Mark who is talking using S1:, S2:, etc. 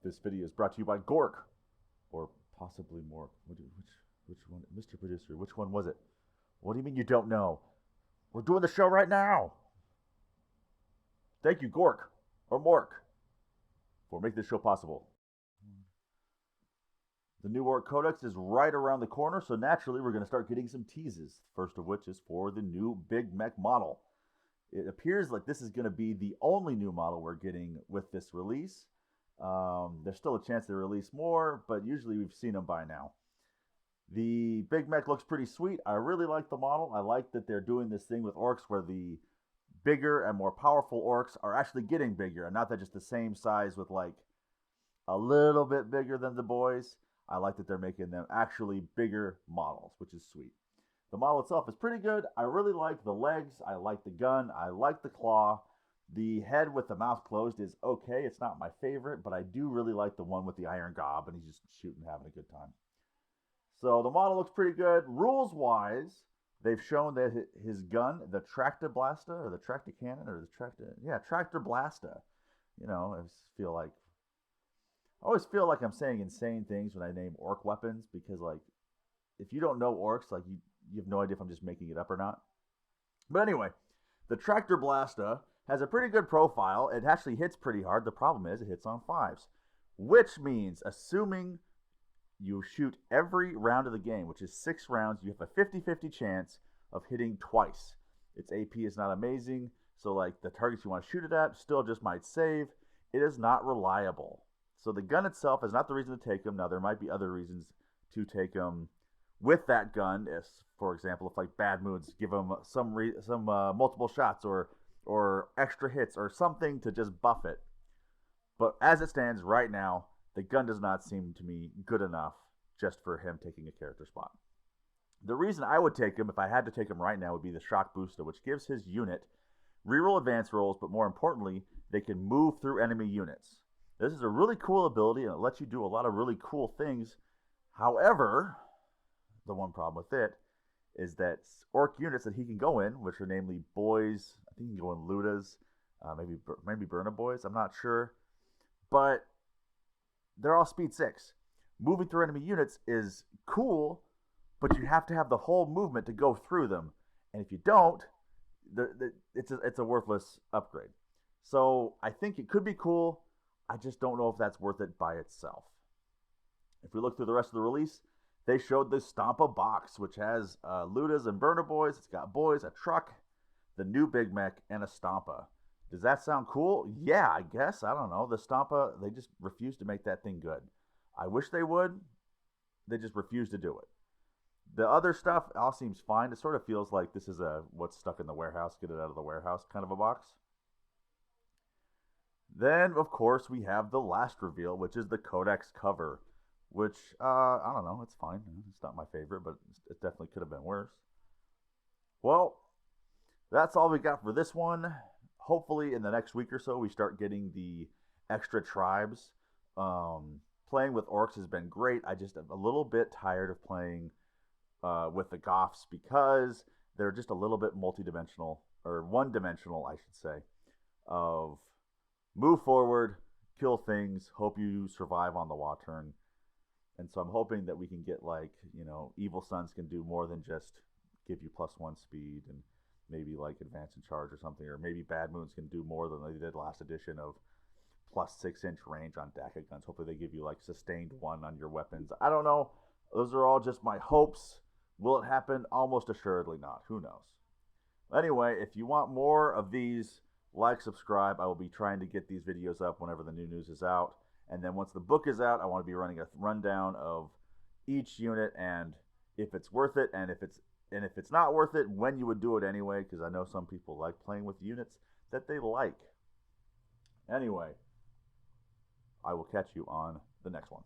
S1: This video is brought to you by Gork, or possibly more. Which one, Mr. Producer? Which one was it? What do you mean you don't know? We're doing the show right now. Thank you, Gork, or Mork, for making this show possible. The new Orc Codex is right around the corner, so naturally we're going to start getting some teases. First of which is for the new Big Mek model. It appears like this is going to be the only new model we're getting with this release. There's still a chance they release more, but usually we've seen them by now. The Big Mek looks pretty sweet. I really like the model. I like that they're doing this thing with orcs where the bigger and more powerful orcs are actually getting bigger, and not that just the same size with like a little bit bigger than the boys. I like that they're making them actually bigger models, which is sweet. The model itself is pretty good. I really like the legs. I like the gun. I like the claw. The head with the mouth closed is okay. It's not my favorite, but I do really like the one with the iron gob, and he's just shooting, having a good time. So the model looks pretty good. Rules-wise, they've shown that his gun, the Tractor Blasta, or the Tractor Cannon, or the Tractor Blasta. You know, I always feel like I'm saying insane things when I name orc weapons, because like, if you don't know orcs, like you have no idea if I'm just making it up or not. But anyway, the Tractor Blasta has a pretty good profile. It actually hits pretty hard. The problem is it hits on 5s, which means assuming you shoot every round of the game, which is 6 rounds, you have a 50-50 chance of hitting twice. Its AP is not amazing, so like the targets you want to shoot it at still just might save. It is not reliable. So the gun itself is not the reason to take them. Now, there might be other reasons to take them with that gun. If, for example, if like bad moods give them some multiple shots or extra hits or something to just buff it. But as it stands right now, the gun does not seem to me good enough just for him taking a character spot. The reason I would take him, if I had to take him right now, would be the Shock Booster, which gives his unit reroll advance rolls, but more importantly, they can move through enemy units. This is a really cool ability, and it lets you do a lot of really cool things. However, the one problem with it is that orc units that he can go in, which are namely boys, I think he can go in Ludas, maybe Burna boys, I'm not sure. But they're all speed 6. Moving through enemy units is cool, but you have to have the whole movement to go through them. And if you don't, it's a worthless upgrade. So I think it could be cool. I just don't know if that's worth it by itself. If we look through the rest of the release, they showed the Stompa box, which has Ludas and Burner Boys. It's got boys, a truck, the new Big Mek, and a Stompa. Does that sound cool? Yeah, I guess. I don't know. The Stompa, they just refuse to make that thing good. I wish they would. They just refuse to do it. The other stuff all seems fine. It sort of feels like this is what's stuck in the warehouse, get it out of the warehouse kind of a box. Then, of course, we have the last reveal, which is the Codex cover, which, I don't know, it's fine. It's not my favorite, but it definitely could have been worse. Well, that's all we got for this one. Hopefully, in the next week or so, we start getting the extra tribes. Playing with orcs has been great. I just am a little bit tired of playing with the Goths because they're just a little bit multi-dimensional, or one-dimensional, I should say, of move forward, kill things, hope you survive on the Wa turn. And so I'm hoping that we can get, like, you know, Evil Sons can do more than just give you +1 speed and maybe like advance and charge or something. Or maybe Bad Moons can do more than they did last edition of +6-inch range on DACA guns. Hopefully they give you like sustained 1 on your weapons. I don't know. Those are all just my hopes. Will it happen? Almost assuredly not. Who knows? Anyway, if you want more of these, like, subscribe. I will be trying to get these videos up whenever the new news is out. And then once the book is out, I want to be running a rundown of each unit and if it's worth it, and if it's not worth it, when you would do it anyway, because I know some people like playing with units that they like. Anyway, I will catch you on the next one.